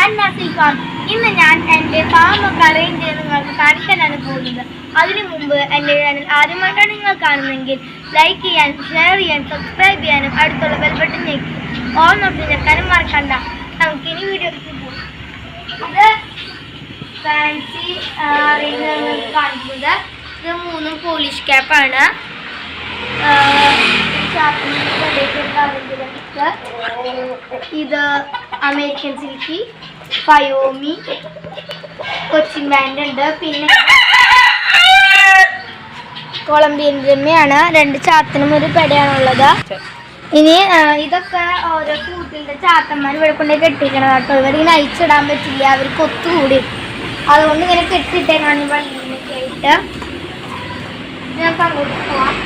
ഞാൻ നസീൽ ഖാൻ. ഇന്ന് ഞാൻ എൻ്റെ ഫാമൊക്കെ അറേഞ്ച് ചെയ്ത് നിങ്ങൾക്ക് കാണിക്കാനാണ് പോകുന്നത്. അതിനു മുമ്പ് എൻ്റെ ചാനൽ ആദ്യമായിട്ടാണ് നിങ്ങൾ കാണുന്നതെങ്കിൽ ലൈക്ക് ചെയ്യാനും ഷെയർ ചെയ്യാനും സബ്സ്ക്രൈബ് ചെയ്യാനും അടുത്തുള്ള ബെൽ ബട്ടൺ ഞെക്കി ഓൾ നോട്ടിഫിക്കേഷൻ ഞെക്കാനും മറക്കണ്ട. നമുക്കിനി വീഡിയോ ഇത് ഫാൻസി കാണിക്കുന്നത്. ഇത് 3 പോളിഷ് ക്യാപ്പാണ്. ഇത് American silky, Fayoumi, Cochin band ഉണ്ട്. പിന്നെ കൊളംബിയൻ രമ്യാണ്. 2 ചാത്തനും ഒരു പെടയാണുള്ളത്. ഇനി ഇതൊക്കെ ഓരോ കൂട്ടിൻ്റെ ചാത്തന്മാർ ഇവിടെ കൊണ്ടേ കെട്ടിക്കണം കേട്ടോ. ഇവരിങ്ങനെ അയച്ചിടാൻ പറ്റില്ല, അവർക്ക് ഒത്തുകൂടി. അതുകൊണ്ട് ഇങ്ങനെ കെട്ടിട്ടേക്കാണ് ഈ വള്ളിയിലൊക്കെ ആയിട്ട്. ഞങ്ങൾക്ക് അങ്ങോട്ട് പോവാം.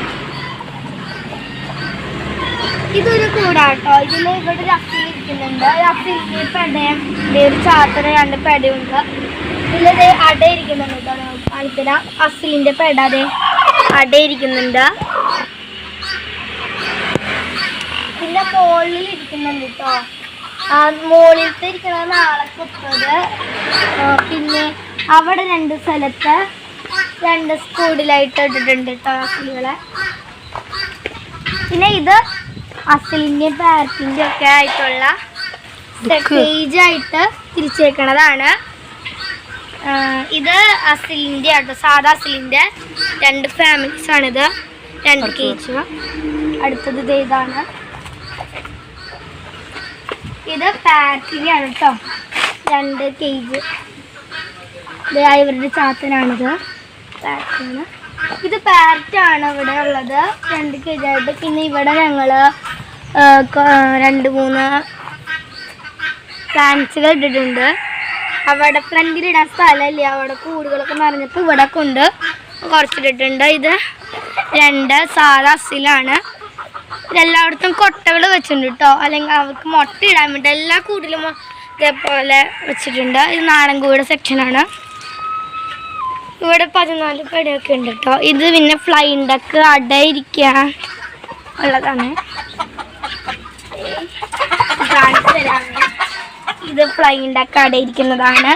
ഇതൊരു കൂടാട്ടോ. ഇതിൽ ഇവിടെ ഒരു അഫീൽ ഇരിക്കുന്നുണ്ട്. അഫീലിൻ്റെ പെടയും ഒരു ചാത്തന് 2 പെടയുണ്ട്. ഇതിലത് അട ഇരിക്കുന്നുണ്ട് കേട്ടോ. കാണിത്തരാം. അഫീലിൻ്റെ പെട അതെ അട ഇരിക്കുന്നുണ്ട്. പിന്നെ മുകളിൽ ഇരിക്കുന്നുണ്ട് കേട്ടോ. മുകളിലത്തെ ഇരിക്കുന്നത് നാളെ കുത്തത്. പിന്നെ അവിടെ 2 സ്ഥലത്ത് 2 സ്കൂളിലായിട്ട് ഇട്ടിട്ടുണ്ട് കേട്ടോ അഫീലുകളെ. പിന്നെ ഇത് അസലിൻ്റെ പാർക്കിൻ്റെ ഒക്കെ ആയിട്ടുള്ള പേജായിട്ട് തിരിച്ചേക്കണതാണ്. ഇത് അസലിൻ്റെ ആട്ടോ, സാധാ അസലിൻ്റെ 2 ഫാമിലീസാണിത്. 2 കേജ്. അടുത്തത് ഇത് ഇതാണ്. ഇത് പാർക്കിൻ്റെയാണ് കേട്ടോ. 2 കേജ്. ഇവരുടെ ചാത്തനാണിത്. പാർക്കാണ്. ഇത് പാരറ്റാണ് ഇവിടെ ഉള്ളത്. 2 കേജായിട്ട്. പിന്നെ ഇവിടെ ഞങ്ങൾ 2-3 പ്ലാന്റ്സുകൾ ഇട്ടിട്ടുണ്ട്. അവിടെ ഫ്രണ്ടിലിടാൻ സ്ഥലമില്ല, അവിടെ കൂടുകളൊക്കെ നിറഞ്ഞപ്പോൾ ഇവിടെ കൊണ്ട് കുറച്ചിട്ടിട്ടുണ്ട്. ഇത് 2 സാധാ അസിലാണ്. എല്ലായിടത്തും കൊട്ടകൾ വെച്ചിട്ടുണ്ട് കേട്ടോ, അല്ലെങ്കിൽ അവർക്ക് മുട്ട ഇടാൻ വേണ്ടി എല്ലാ കൂടിലും ഇതേപോലെ വെച്ചിട്ടുണ്ട്. ഇത് നാടൻ കൂടെ സെക്ഷനാണ്. ഇവിടെ 14 പെടയൊക്കെ ഉണ്ട് കേട്ടോ. ഇത് പിന്നെ ഫ്ലൈങ് ഡക്ക് അടയിരിക്കാൻ ഉള്ളതാണ്. ഇത് ഫ്ലൈങ് ഡക്ക് അടയിരിക്കുന്നതാണ്.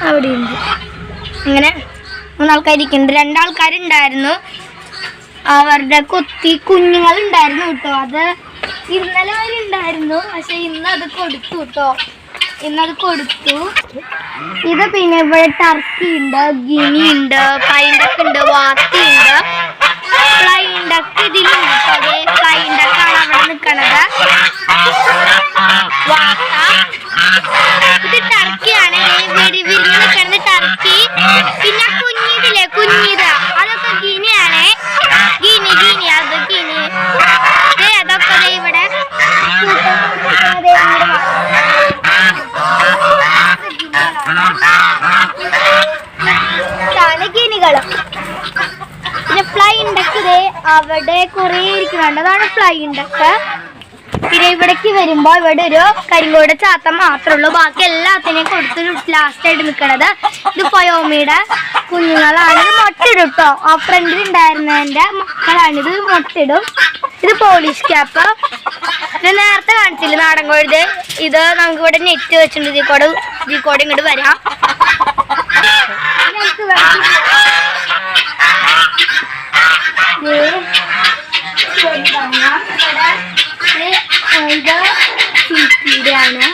അവിടെ ഉണ്ട്. അങ്ങനെ 3 ആൾക്കാരിക്കുന്നുണ്ട്. 2 ആൾക്കാരുണ്ടായിരുന്നു. അവരുടെ കുഞ്ഞുങ്ങളുണ്ടായിരുന്നു കേട്ടോ. അത് ഇന്നലെ വരെ ഉണ്ടായിരുന്നു, പക്ഷെ ഇന്നത് കൊടുത്തു കേട്ടോ. ഇന്നത് കൊടുത്തു. ഇത് പിന്നെ ഇവിടെ ടർക്കി ഉണ്ട്, ഗിനി ഉണ്ട്, ഫ്ലൈങ് ഡക്ക് ഉണ്ട്, വാത്തി ഉണ്ട്. ഫ്ലൈങ് ഡക്ക് ഇതിലുണ്ട് കേട്ടോ. അതെ ഫ്ലൈങ് ഡക്കാണ് അവിടെ നിൽക്കണത്. വാത്ത ഇത് ടർക്കിയാണ്. വിരിഞ്ഞ് നിൽക്കണത് ടർക്കി. പിന്നെ കുഞ്ഞിതില്ലേ, കുഞ്ഞിത് അതൊക്കെ ഗിനിയാണ്. ഗിനി അത് ഗിനി. അതൊക്കെ ഇവിടെ ഗിനികള്. പിന്നെ ഫ്ലൈങ് ഡക്ക് അവിടെ കുറെ ഇരിക്കുന്നുണ്ട്. അതാണ് ഫ്ലൈങ് ഡക്ക്. പിന്നെ ഇവിടേക്ക് വരുമ്പോ ഇവിടെ ഒരു കരിങ്കോട് ചാത്തം മാത്രമേ ഉള്ളൂ. ബാക്കി എല്ലാത്തിനെയും കൊടുത്ത് ലാസ്റ്റ് ആയിട്ട് നിൽക്കണത്. ഇത് ഫയോമിയുടെ കുഞ്ഞുങ്ങളാണ്. ഇത് മുട്ടയിടും കേട്ടോ. ആ ഫ്രണ്ടിൽ ഉണ്ടായിരുന്നതിന്റെ മക്കളാണിത്. മുട്ടയിടും. ഇത് പോളിഷ് ക്യാപ്പ്. ഇത് നേരത്തെ കാണിച്ചില്ല നാടൻ കോഴി. ഇത് നമുക്ക് ഇവിടെ നെറ്റ് വെച്ചിട്ടുണ്ട്. ഇതിൽ കൂടെ ഇങ്ങോട്ട് വരാം. ഇത് സിൽക്കിയുടെയാണ്.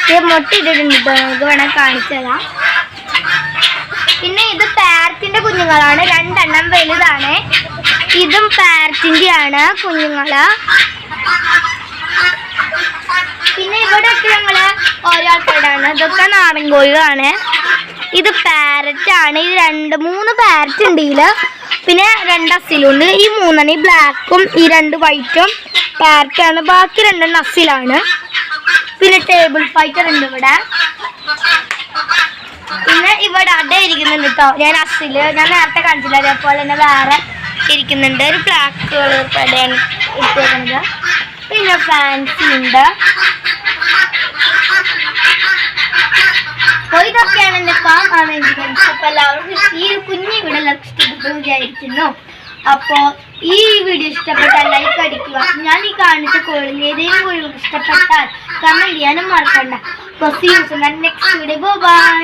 ഇത് മുട്ട ഇട്ടിട്ടുണ്ട് കേട്ടോ. നമുക്ക് വേണം കാണിച്ചു തരാം. പിന്നെ ഇത് പാരറ്റിന്റെ കുഞ്ഞുങ്ങളാണ്. 2 എണ്ണം വലുതാണ്. ഇതും പാരറ്റിന്റെ ആണ് കുഞ്ഞുങ്ങള്. പിന്നെ ഇവിടെയൊക്കെ ഞങ്ങള് ഓരോ ആൾക്കാരാണ്. ഇതൊക്കെ നാടൻ കോഴികളാണ്. ഇത് പാരറ്റാണ്. ഇത് 2-3 പാരറ്റ് ഉണ്ട് ഇതില്. പിന്നെ 2 അസിലുണ്ട്. ഈ 3 ബ്ലാക്കും ഈ 2 വൈറ്റും പാരറ്റാണ്. ബാക്കി 2 അസിലാണ്. പിന്നെ ടേബിൾ ഫൈറ്റർ ഉണ്ട് ഇവിടെ. പിന്നെ ഇവിടെ അട ഇരിക്കുന്നുണ്ട് കേട്ടോ. ഞാൻ നേരത്തെ കാണിച്ചില്ല. അതേപോലെ തന്നെ വേറെ ഇരിക്കുന്നുണ്ട്. ഒരു ബ്ലാക്ക് കളർ പടയാണ് ഇട്ടേക്കുന്നത്. പിന്നെ ഫാൻസി ഉണ്ട്. അപ്പോൾ ഇതൊക്കെയാണ് എൻ്റെ ഫാം അറേഞ്ച്മെന്റ്സ്. അപ്പോൾ എല്ലാവർക്കും ഈ ഒരു കുഞ്ഞു വീഡിയോ ഇഷ്ടപ്പെട്ടു വിചാരിക്കുന്നു. അപ്പോൾ ഈ വീഡിയോ ഇഷ്ടപ്പെട്ടാൽ ലൈക്ക് അടിക്കുക. ഞാൻ ഈ കാണിച്ച കോഴിൽ ഏതെങ്കിലും കോഴികൾക്ക് ഇഷ്ടപ്പെട്ടാൽ കമന്റ് ചെയ്യാനും മറക്കണ്ട. Next video bye.